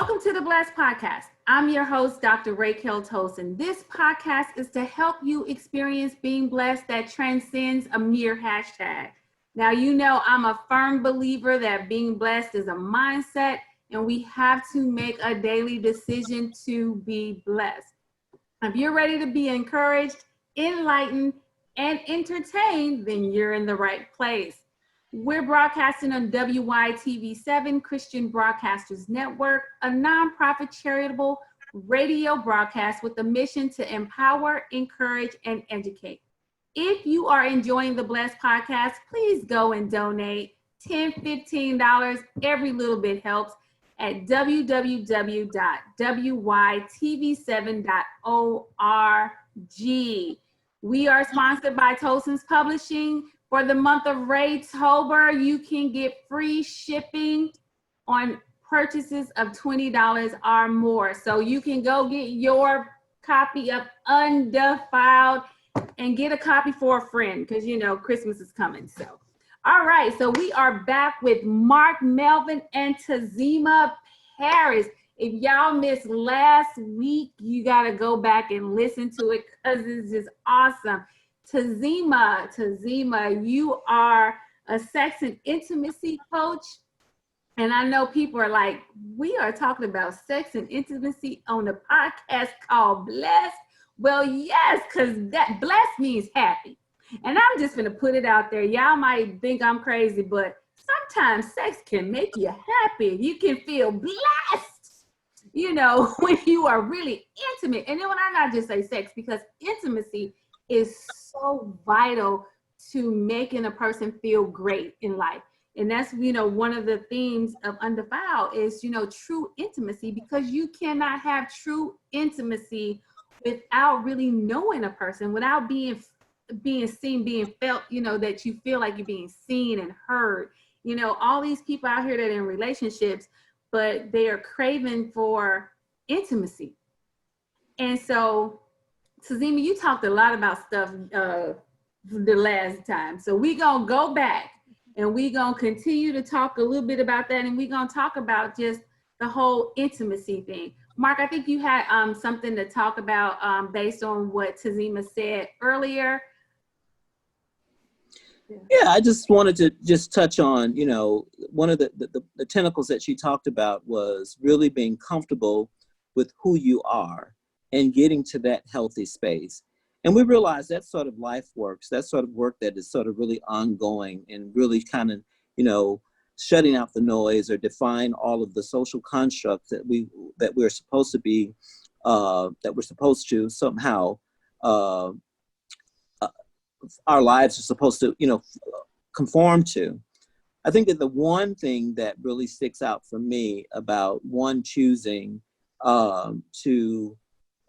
Welcome to the Blessed Podcast. I'm your host, Dr. Raquel Tosin. This podcast is to help you experience being blessed that transcends a mere hashtag. Now, you know, I'm a firm believer that being blessed is a mindset, and we have to make a daily decision to be blessed. If you're ready to be encouraged, enlightened, and entertained, then you're in the right place. We're broadcasting on WYTV7 Christian Broadcasters Network, a nonprofit charitable radio broadcast with a mission to empower, encourage, and educate. If you are enjoying the Blessed Podcast, please go and donate $10, $15. Every little bit helps at www.wytv7.org. We are sponsored by Tosin's Publishing. For the month of October, you can get free shipping on purchases of $20 or more. So you can go get your copy of Undefiled and get a copy for a friend because, you know, Christmas is coming. So, all right. So we are back with Mark Melvin and Tazima Paris. If y'all missed last week, you got to go back and listen to it because it's just awesome. Tazima, you are a sex and intimacy coach. And I know people are like, we are talking about sex and intimacy on a podcast called Blessed. Well, yes, because that blessed means happy. And I'm just going to put it out there. Y'all might think I'm crazy, but sometimes sex can make you happy. You can feel blessed, you know, when you are really intimate. And then when I not just say sex, because intimacy is so vital to making a person feel great in life. And that's, you know, one of the themes of Undefiled is, you know, true intimacy, because you cannot have true intimacy without really knowing a person, without being seen, being felt, you know, that you feel like you're being seen and heard. You know, all these people out here that are in relationships, but they are craving for intimacy. And so, Tazima, you talked a lot about stuff the last time. So we're going to go back and we're going to continue to talk a little bit about that. And we're going to talk about just the whole intimacy thing. Mark, I think you had something to talk about based on what Tazima said earlier. Yeah, I just wanted to just touch on, you know, one of the tentacles that she talked about was really being comfortable with who you are and getting to that healthy space. And we realize that sort of life works, that sort of work that is sort of really ongoing and really kind of, you know, shutting out the noise or define all of the social constructs that we're supposed to be, that we're supposed to somehow, our lives are supposed to, you know, conform to. I think that the one thing that really sticks out for me about one choosing to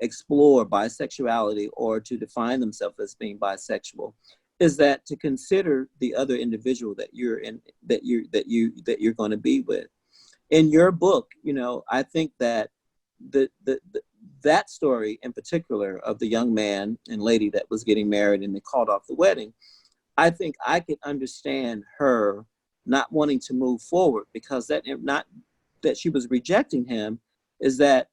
explore bisexuality or to define themselves as being bisexual is that to consider the other individual that you're going to be with. In your book, you know, I think that that story in particular of the young man and lady that was getting married and they called off the wedding, I think I could understand her not wanting to move forward because not that she was rejecting him, is that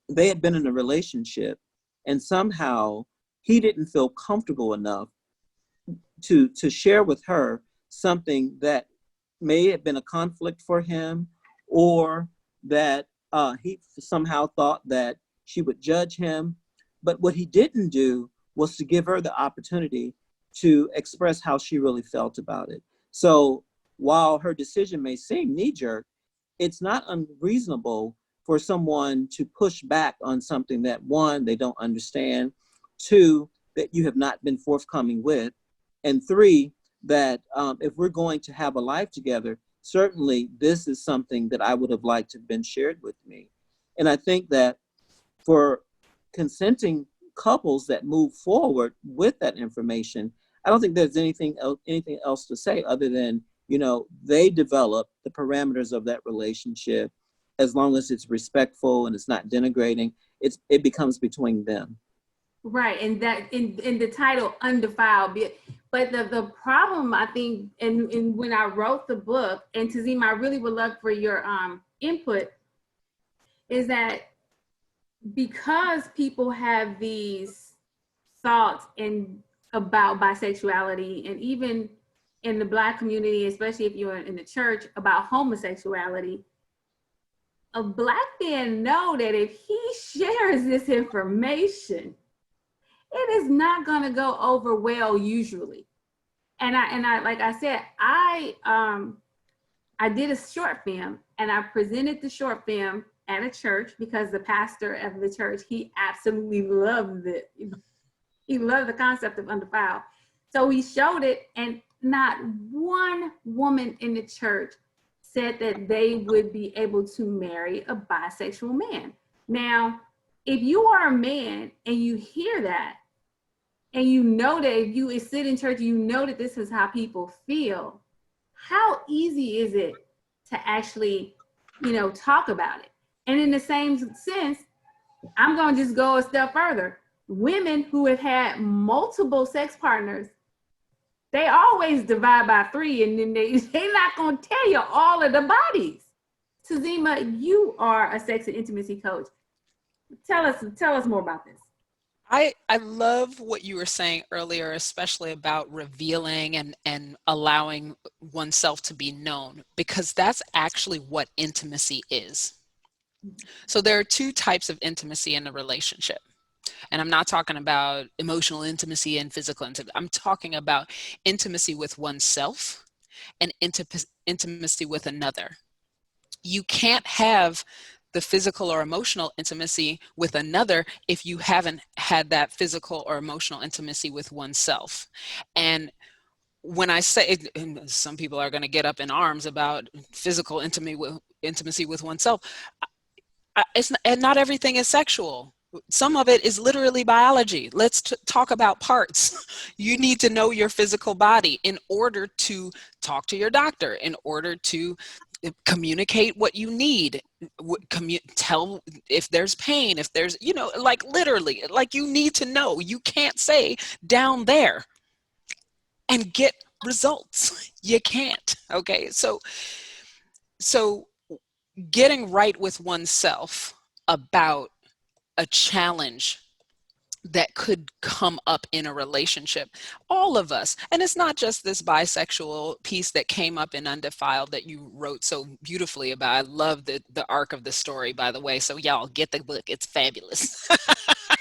they had been in a relationship and somehow he didn't feel comfortable enough to share with her something that may have been a conflict for him, or that he somehow thought that she would judge him. But what he didn't do was to give her the opportunity to express how she really felt about it. So while her decision may seem knee-jerk, it's not unreasonable for someone to push back on something that, one, they don't understand, two, that you have not been forthcoming with, and three, that if we're going to have a life together, certainly this is something that I would have liked to have been shared with me. And I think that for consenting couples that move forward with that information, I don't think there's anything else to say other than, you know, they develop the parameters of that relationship. As long as it's respectful and it's not denigrating, it becomes between them. Right, and that in the title Undefiled, but the problem I think, and when I wrote the book, and Tazima, I really would love for your input, is that because people have these thoughts about bisexuality, and even in the Black community, especially if you're in the church, about homosexuality, a Black man know that if he shares this information, it is not going to go over well usually. And I like I said, I did a short film, and I presented the short film at a church because the pastor of the church, he absolutely loved it. He loved the concept of Undefiled. So we showed it, and not one woman in the church said that they would be able to marry a bisexual man. Now, if you are a man and you hear that, and you know that if you sit in church, you know that this is how people feel, how easy is it to actually, talk about it? And in the same sense, I'm going to just go a step further. Women who have had multiple sex partners, they always divide by 3, and then they're not going to tell you all of the bodies. Tazima, you are a sex and intimacy coach. Tell us more about this. I love what you were saying earlier, especially about revealing and allowing oneself to be known, because that's actually what intimacy is. So there are 2 types of intimacy in a relationship. And I'm not talking about emotional intimacy and physical intimacy. I'm talking about intimacy with oneself and intimacy with another. You can't have the physical or emotional intimacy with another if you haven't had that physical or emotional intimacy with oneself. And when I say, and some people are going to get up in arms about physical intimacy with oneself, and not everything is sexual. Some of it is literally biology. Let's talk about parts. You need to know your physical body in order to talk to your doctor, in order to communicate what you need, tell if there's pain, if there's, like literally, like you need to know. You can't say down there and get results. You can't. Okay. So getting right with oneself about a challenge that could come up in a relationship, all of us, and it's not just this bisexual piece that came up in Undefiled that you wrote so beautifully about. I love the arc of the story, by the way, so y'all get the book. It's fabulous.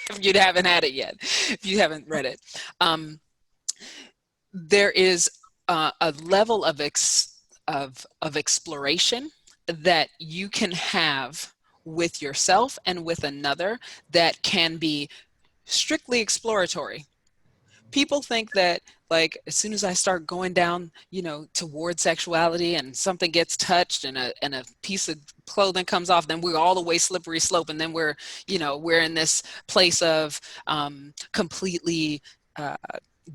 If you haven't had it yet, if you haven't read it. There is a level of exploration that you can have with yourself and with another that can be strictly exploratory. People think that, like, as soon as I start going down, toward sexuality and something gets touched and a piece of clothing comes off, then we're all the way slippery slope. And then we're in this place of completely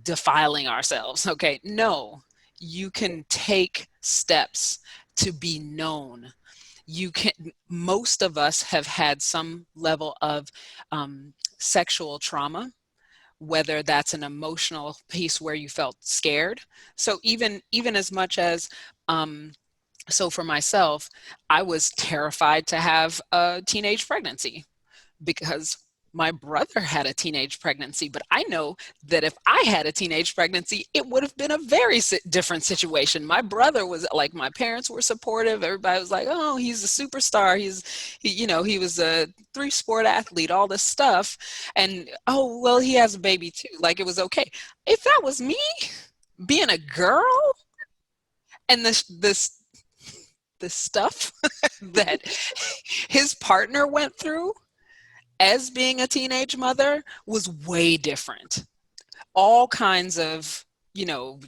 defiling ourselves. Okay. No, you can take steps to be known. Most of us have had some level of sexual trauma, whether that's an emotional piece where you felt scared. So even as much as, so for myself, I was terrified to have a teenage pregnancy because my brother had a teenage pregnancy, but I know that if I had a teenage pregnancy, it would have been a very different situation. My brother was like, my parents were supportive. Everybody was like, oh, he's a superstar. He was a 3-sport athlete, all this stuff. And, oh, well, he has a baby too. Like, it was okay. If that was me being a girl and this stuff that his partner went through as being a teenage mother was way different. All kinds of,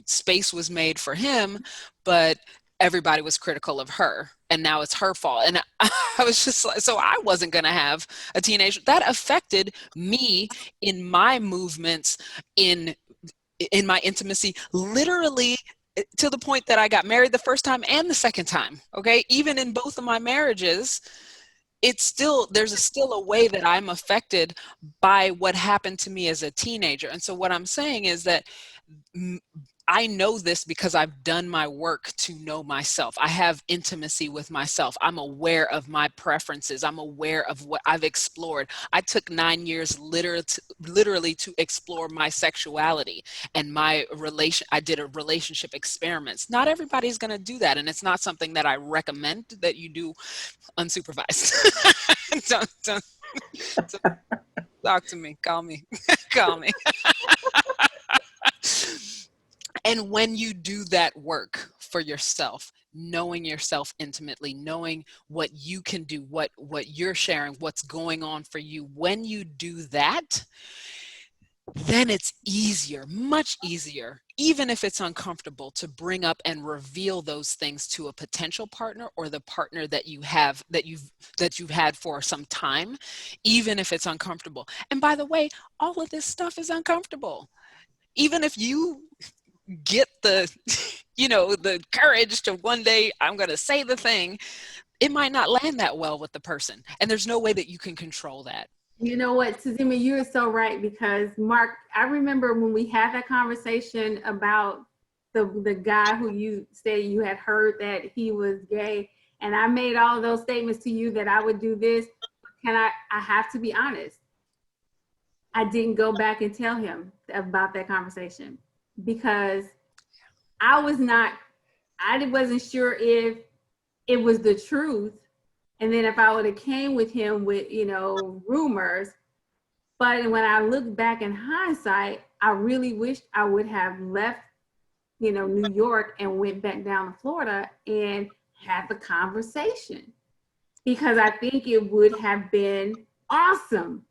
space was made for him, but everybody was critical of her, and now it's her fault. And I was just like, so I wasn't going to have a teenager. That affected me in my movements, in my intimacy, literally to the point that I got married the first time and the second time. Okay. Even in both of my marriages, there's still a way that I'm affected by what happened to me as a teenager. And so what I'm saying is that I know this because I've done my work to know myself. I have intimacy with myself. I'm aware of my preferences. I'm aware of what I've explored. I took 9 years literally to explore my sexuality and my relation. I did a relationship experiments. Not everybody's going to do that. And it's not something that I recommend that you do unsupervised. don't talk to me. Call me. Call me. And when you do that work for yourself, knowing yourself intimately, knowing what you can do, what you're sharing, what's going on for you, when you do that, then it's easier, much easier, even if it's uncomfortable, to bring up and reveal those things to a potential partner or the partner that you have, that you've had for some time, even if it's uncomfortable. And by the way, all of this stuff is uncomfortable. Even if you get the, the courage to one day, I'm going to say the thing, it might not land that well with the person. And there's no way that you can control that. You know what, Tazima, you're so right, because Mark, I remember when we had that conversation about the guy who you said you had heard that he was gay, and I made all of those statements to you that I would do this. I have to be honest. I didn't go back and tell him about that conversation because I wasn't sure if it was the truth. And then if I would have came with him with, rumors, but when I look back in hindsight, I really wished I would have left, New York and went back down to Florida and had the conversation, because I think it would have been awesome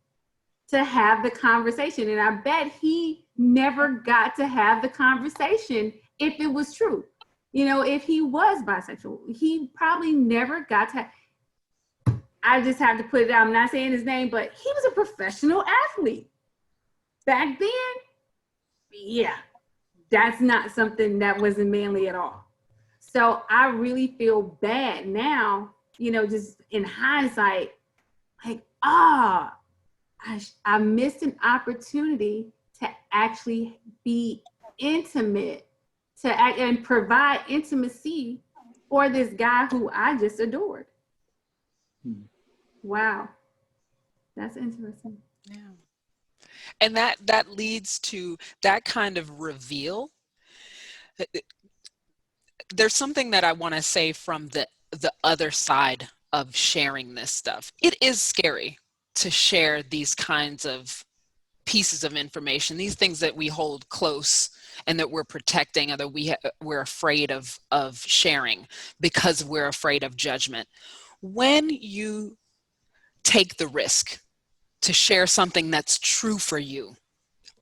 to have the conversation. And I bet he never got to have the conversation if it was true. If he was bisexual, he probably never got to. I just have to put it out. I'm not saying his name, but he was a professional athlete. Back then, yeah, that's not something that wasn't manly at all. So I really feel bad now, just in hindsight, like, I missed an opportunity to actually be intimate, and provide intimacy for this guy who I just adored. Wow, that's interesting. Yeah. And that leads to that kind of reveal. There's something that I want to say from the other side of sharing this stuff. It is scary to share these kinds of pieces of information, these things that we hold close and that we're protecting, or that we're afraid of sharing because we're afraid of judgment. When you take the risk to share something that's true for you,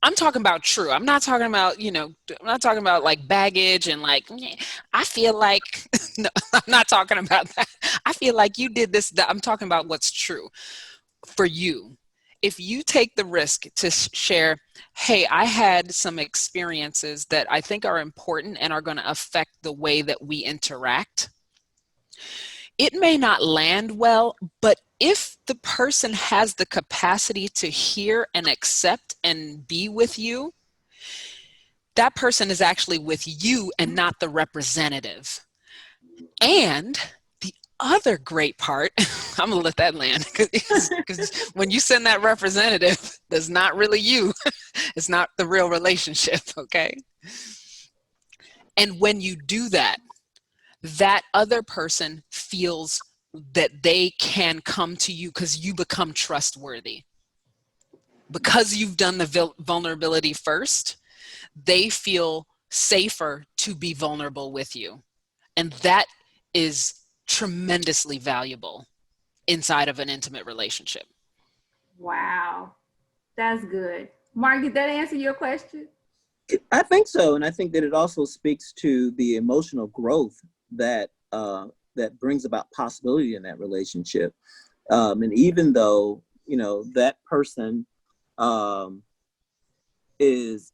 I'm talking about true. I'm not talking about, I'm not talking about like baggage and like, I feel like, no, I'm not talking about that. I feel like you did this. I'm talking about what's true for you. If you take the risk to share, hey, I had some experiences that I think are important and are going to affect the way that we interact, it may not land well, but if the person has the capacity to hear and accept and be with you, that person is actually with you and not the representative. And the other great part, I'm gonna let that land, because when you send that representative, that's not really you. It's not the real relationship, okay? And when you do that, that other person feels that they can come to you because you become trustworthy. Because you've done the vulnerability first, they feel safer to be vulnerable with you. And that is tremendously valuable inside of an intimate relationship. Wow, that's good. Mark, did that answer your question? I think so. And I think that it also speaks to the emotional growth that that brings about possibility in that relationship. And even though, that person is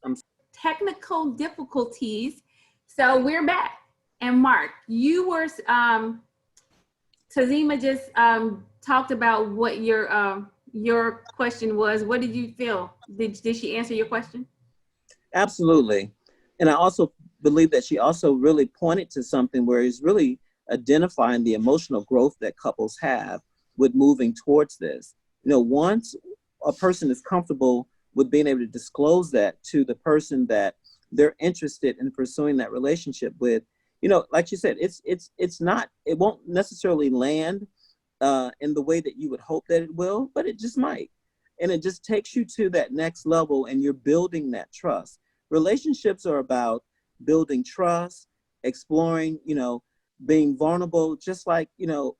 technical difficulties. So we're back. And Mark, you were, Tazima just talked about what your question was. What did you feel? Did she answer your question? Absolutely. And I also believe that she also really pointed to something where it's really identifying the emotional growth that couples have with moving towards this. You know, once a person is comfortable with being able to disclose that to the person that they're interested in pursuing that relationship with, you know, like you said, it's not, it won't necessarily land in the way that you would hope that it will, but it just might. And it just takes you to that next level, and you're building that trust. Relationships are about building trust, exploring, you know, being vulnerable, just like, you know,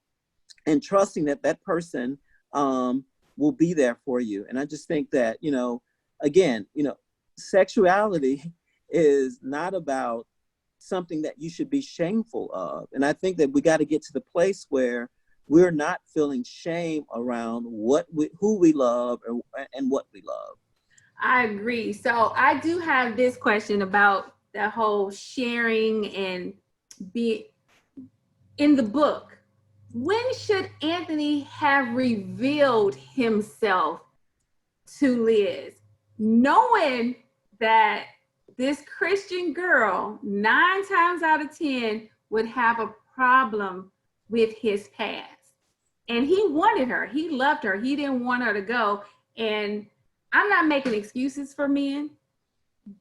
and trusting that that person will be there for you. And I just think that, you know, again, you know, sexuality is not about something that you should be shameful of. And I think that we got to get to the place where we're not feeling shame around who we love and what we love. I agree. So I do have this question about the whole sharing and be in the book. When should Anthony have revealed himself to Liz, knowing that this Christian girl 9 times out of 10 would have a problem with his past? And he wanted her, he loved her, he didn't want her to go. And I'm not making excuses for men,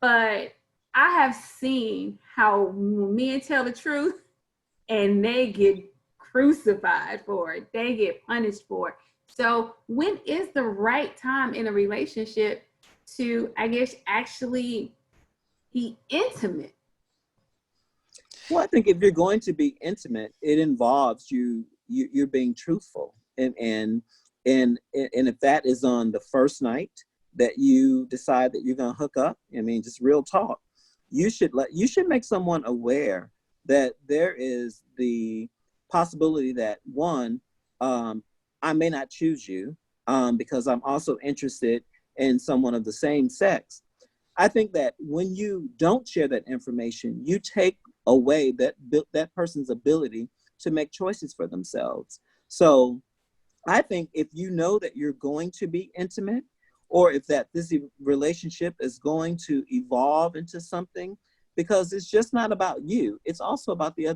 but I have seen how men tell the truth and they get crucified for it. They get punished for it. So when is the right time in a relationship to, I guess, actually be intimate? Well, I think if you're going to be intimate, it involves you're being truthful, and if that is on the first night that you decide that you're going to hook up, I mean, just real talk, you should make someone aware that there is the possibility that one, I may not choose you because I'm also interested in someone of the same sex. I think that when you don't share that information, you take away that person's ability to make choices for themselves. So I think if you know that you're going to be intimate, or if that this relationship is going to evolve into something, because it's just not about you, it's also about the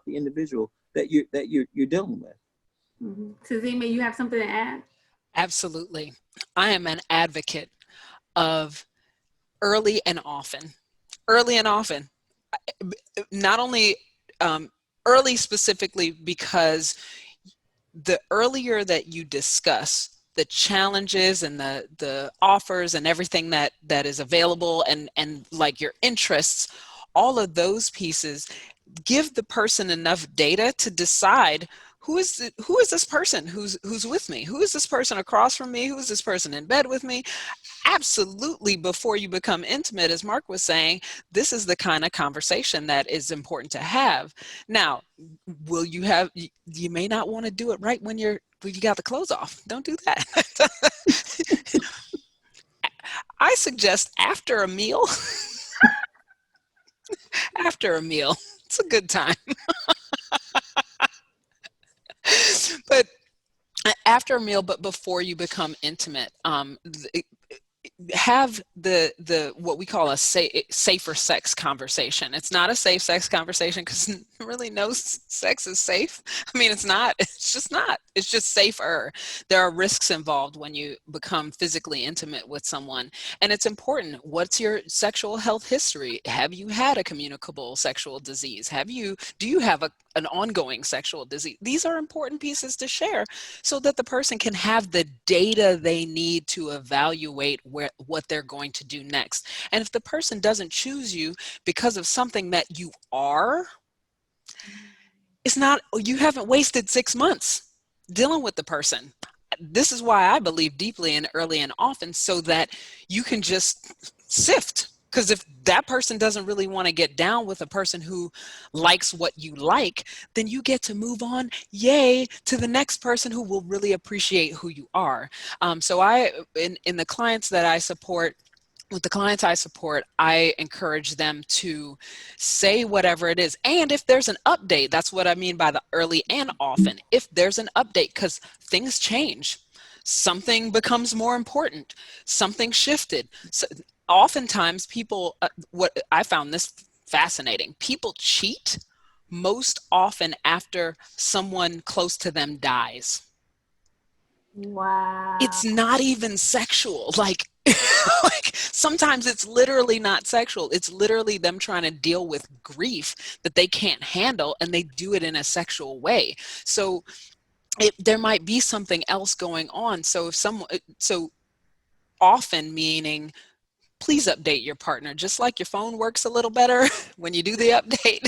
individual that you're dealing with. Mm-hmm. Tazima, you have something to add? Absolutely. I am an advocate of early and often. Early and often. Not only early specifically because the earlier that you discuss the challenges and the offers and everything that is available and like your interests, all of those pieces give the person enough data to decide who is this person who's with me, who is this person across from me, who is this person in bed with me. Absolutely, before you become intimate, as Mark was saying, this is the kind of conversation that is important to have. Now, you may not want to do it right when you got the clothes off. Don't do that. I suggest after a meal. After a meal, it's a good time. But after a meal, but before you become intimate, have the what we call a safer sex conversation. It's not a safe sex conversation because really no sex is safe. I mean, it's not. It's just not. It's just safer. There are risks involved when you become physically intimate with someone, and it's important. What's your sexual health history? Have you had a communicable sexual disease? Do you have an ongoing sexual disease? These are important pieces to share so that the person can have the data they need to evaluate what they're going to do next. And if the person doesn't choose you because of something that you are, you haven't wasted 6 months dealing with the person. This is why I believe deeply in early and often, so that you can just sift. Because if that person doesn't really want to get down with a person who likes what you like, then you get to move on, yay, to the next person who will really appreciate who you are. So in the clients that I support, with the clients I support, I encourage them to say whatever it is. And if there's an update, that's what I mean by the early and often. If there's an update, because things change, something becomes more important, something shifted. So oftentimes people, what I found this fascinating. People cheat most often after someone close to them dies. Wow. It's not even sexual. Like, like sometimes it's literally not sexual. It's literally them trying to deal with grief that they can't handle, and they do it in a sexual way. So there might be something else going on. So so often meaning, please update your partner, just like your phone works a little better when you do the update.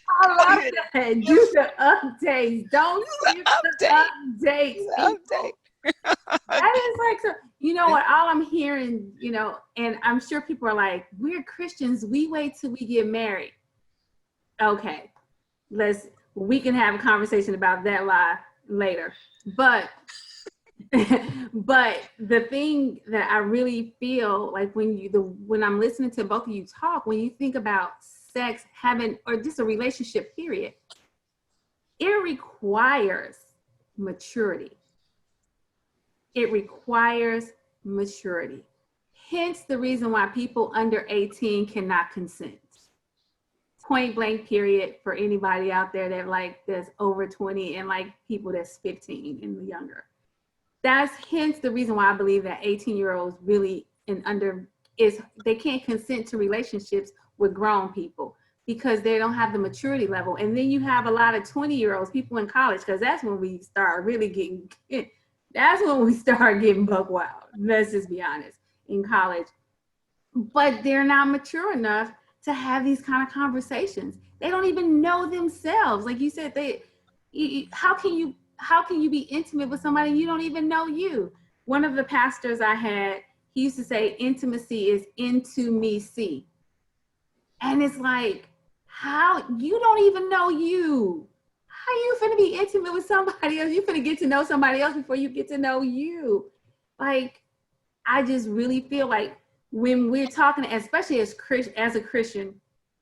I love that. Do the updates. Don't skip the updates. Update. That is like, so, you know what, all I'm hearing, you know, and I'm sure people are like, we're Christians, we wait till we get married. Okay, we can have a conversation about that lie later. But but the thing that I really feel like when I'm listening to both of you talk, when you think about sex, having, or just a relationship period, it requires maturity. It requires maturity. Hence the reason why people under 18 cannot consent. Point blank period, for anybody out there that's over 20 and like people that's 15 and younger. That's hence the reason why I believe that 18-year-olds really they can't consent to relationships with grown people because they don't have the maturity level. And then you have a lot of 20-year-olds, people in college, because that's when we start really getting buck wild. Let's just be honest, in college. But they're not mature enough to have these kind of conversations. They don't even know themselves. Like you said, how can you be intimate with somebody you don't even know you? One of the pastors I had, he used to say, intimacy is into me see. And it's like, how you don't even know you. How you finna be intimate with somebody else? You finna get to know somebody else before you get to know you. Like, I just really feel like when we're talking, especially as a Christian,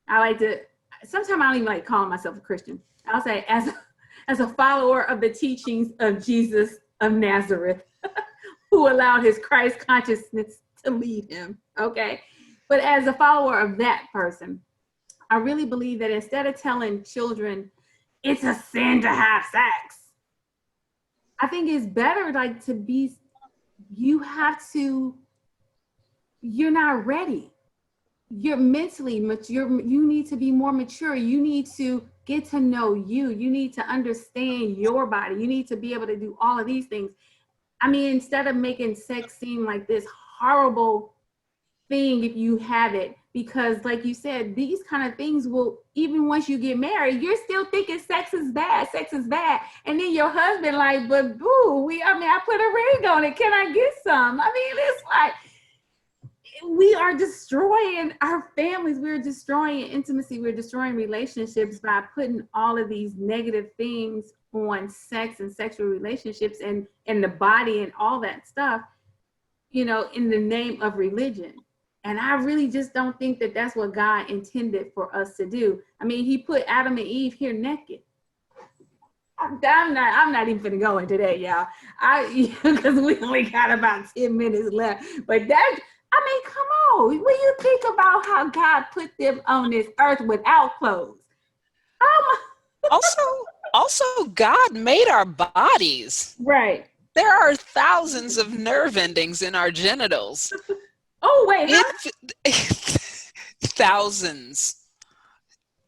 I like to, sometimes I don't even like calling myself a Christian. I'll say as a follower of the teachings of Jesus of Nazareth, who allowed his Christ consciousness to lead him, okay? But as a follower of that person, I really believe that instead of telling children, it's a sin to have sex, I think it's better like to be, you're not ready. You're mentally mature. You need to be more mature. You need to get to know you. You need to understand your body. You need to be able to do all of these things. I mean, instead of making sex seem like this horrible thing if you have it, because like you said, these kind of things will, even once you get married, you're still thinking sex is bad. And then your husband like, but boo, I put a ring on it. Can I get some? I mean, it's like, we are destroying our families. We're destroying intimacy. We're destroying relationships by putting all of these negative things on sex and sexual relationships and the body and all that stuff, you know, in the name of religion. And I really just don't think that that's what God intended for us to do. I mean, he put Adam and Eve here naked. I'm not even gonna go into that, y'all. Because we only got about 10 minutes left. But I mean, come on. When you think about how God put them on this earth without clothes. Also, God made our bodies. Right. There are thousands of nerve endings in our genitals. Oh, wait. Thousands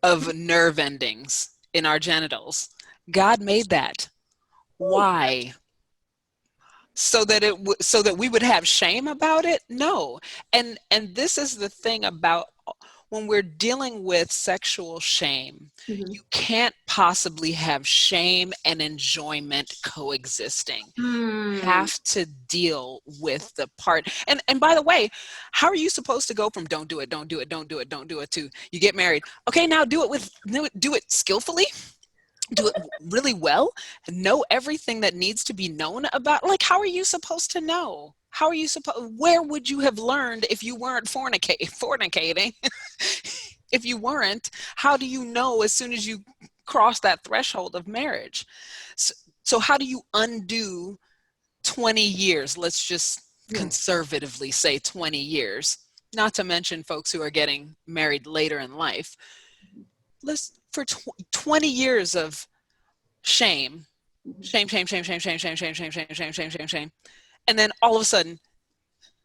of nerve endings in our genitals. God made that. Why? So that we would have shame about it? No. And this is the thing about when we're dealing with sexual shame, you can't possibly have shame and enjoyment coexisting. You have to deal with the part. And by the way, how are you supposed to go from don't do it to you get married? Okay, now do it skillfully. Do it really well, know everything that needs to be known about. Like, how are you supposed to know? Where would you have learned if you weren't fornicating? If you weren't, how do you know as soon as you cross that threshold of marriage? So how do you undo 20 years? Let's just conservatively say 20 years. not to mention folks who are getting married later in life. For 20 years of shame, shame, shame, shame, shame, shame, shame, shame, shame, shame, shame, shame, shame, shame. And then all of a sudden,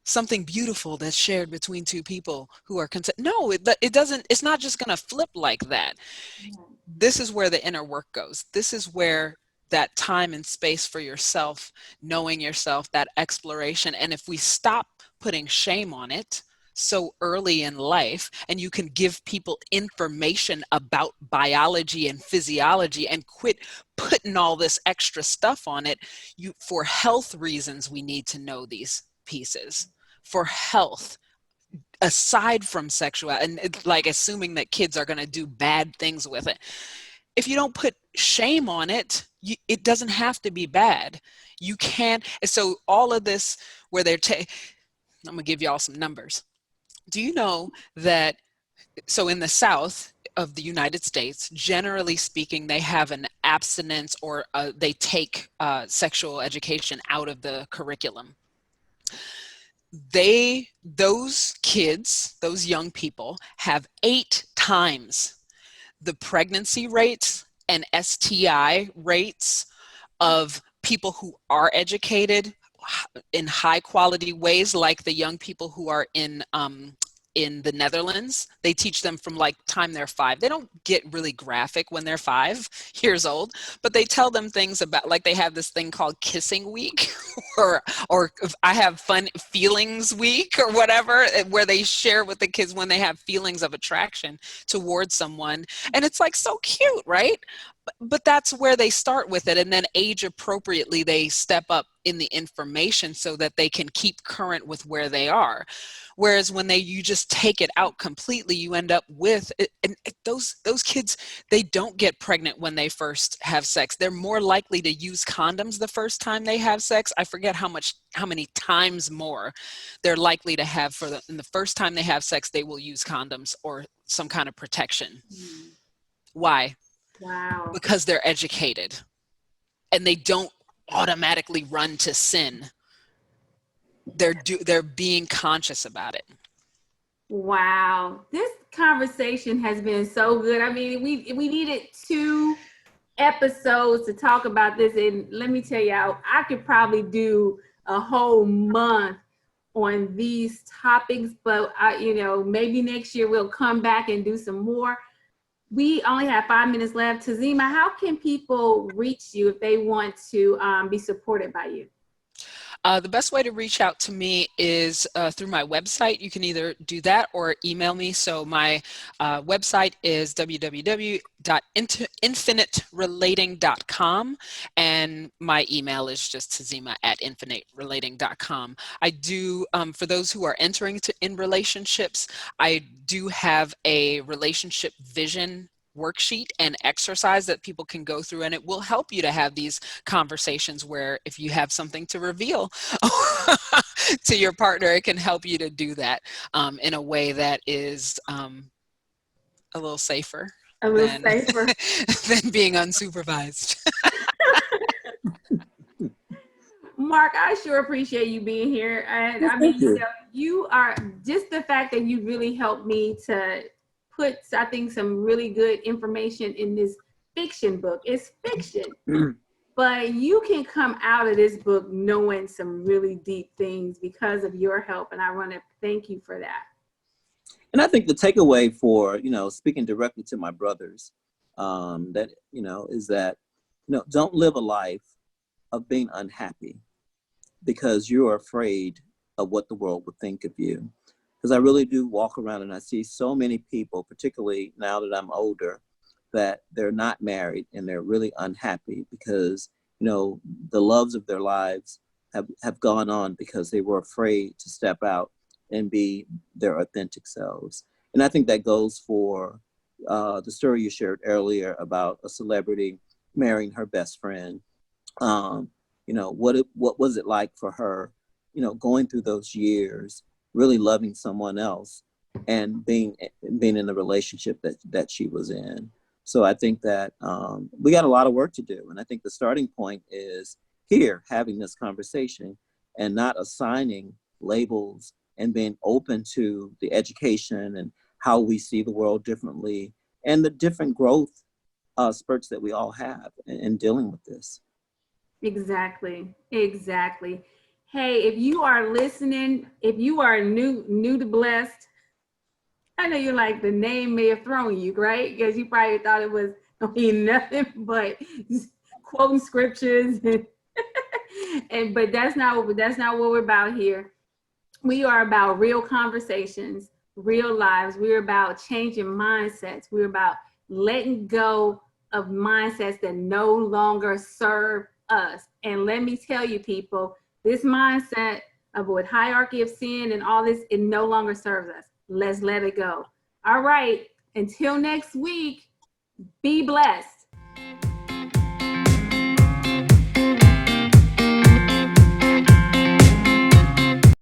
something beautiful that's shared between two people who are consent. No, it doesn't, it's not just going to flip like that. This is where the inner work goes. This is where that time and space for yourself, knowing yourself, that exploration. And if we stop putting shame on it so early in life, and you can give people information about biology and physiology and quit putting all this extra stuff on it, for health reasons, we need to know these pieces. For health, aside from sexual, and like assuming that kids are going to do bad things with it. If you don't put shame on it, it doesn't have to be bad. You can. So all of this where I'm going to give y'all some numbers. Do you know that, so in the South of the United States, generally speaking, they have an abstinence, or they take sexual education out of the curriculum. Those kids, those young people, have 8 times the pregnancy rates and STI rates of people who are educated in high quality ways, like the young people who are in the Netherlands. They teach them from like time they're 5. They don't get really graphic when they're 5 years old, but they tell them things about, like they have this thing called kissing week or I have fun feelings week or whatever, where they share with the kids when they have feelings of attraction towards someone. And it's like so cute, right? But that's where they start with it. And then age appropriately, they step up in the information so that they can keep current with where they are. Whereas when you just take it out completely, you end up with, and those kids, they don't get pregnant when they first have sex. They're more likely to use condoms the first time they have sex. I forget how many times more they're likely to have in the first time they have sex, they will use condoms or some kind of protection. Why? Wow. Because they're educated and they don't automatically run to sin. They're being conscious about it. Wow. This conversation has been so good. I mean, we needed 2 episodes to talk about this. And let me tell you, I could probably do a whole month on these topics, but maybe next year we'll come back and do some more. We only have 5 minutes left. Tazima, how can people reach you if they want to be supported by you? The best way to reach out to me is through my website. You can either do that or email me. So my website is www.infiniterelating.com, and my email is just tazima@infiniterelating.com. I do, for those who are entering in relationships, I do have a relationship vision worksheet and exercise that people can go through, and it will help you to have these conversations where if you have something to reveal to your partner, it can help you to do that in a way that is a little safer than being unsupervised. Mark, I sure appreciate you being here. And I mean, you are just the fact that you really helped me to put, I think, some really good information in this fiction book. It's fiction, but you can come out of this book knowing some really deep things because of your help. And I want to thank you for that. And I think the takeaway for, speaking directly to my brothers, that, is that, don't live a life of being unhappy because you're afraid of what the world would think of you. Because I really do walk around and I see so many people, particularly now that I'm older, that they're not married and they're really unhappy because, the loves of their lives have gone on because they were afraid to step out and be their authentic selves. And I think that goes for the story you shared earlier about a celebrity marrying her best friend. What was it like for her, going through those years, really loving someone else and being in the relationship that she was in. So I think that we got a lot of work to do. And I think the starting point is here, having this conversation and not assigning labels and being open to the education and how we see the world differently and the different growth spurts that we all have in dealing with this. Exactly. Exactly. Hey, if you are listening, if you are new to Blessed, I know you're like, the name may have thrown you, right? Because you probably thought it was nothing but quoting scriptures and but that's not what we're about here. We are about real conversations, real lives. We're about changing mindsets. We're about letting go of mindsets that no longer serve us. And let me tell you, people, this mindset of with hierarchy of sin and all this, it no longer serves us. Let's let it go. All right. Until next week, be blessed.